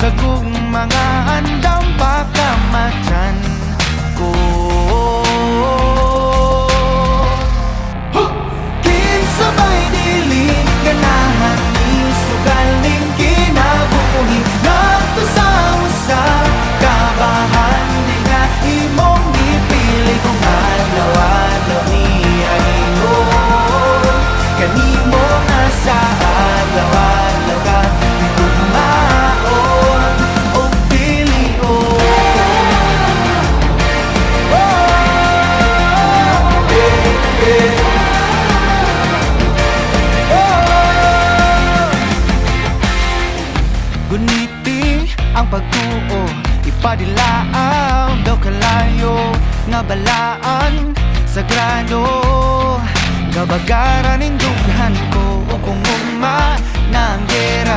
kagug mga andam pagkamatyan ko. Kinsabay dili ganahan ni sugaling kinabuhi ngadto sa usa kabahan di nga imong gipili kung adlaw-adlaw niya ingon kanimo nga sa adlaw-adlaw ka tugmaon o pilion. Guniti ang pagtuo, ipadilaaw daw kalayo nga balaan sagrado. Gabagaran indughan ko o kung ugma na ang gera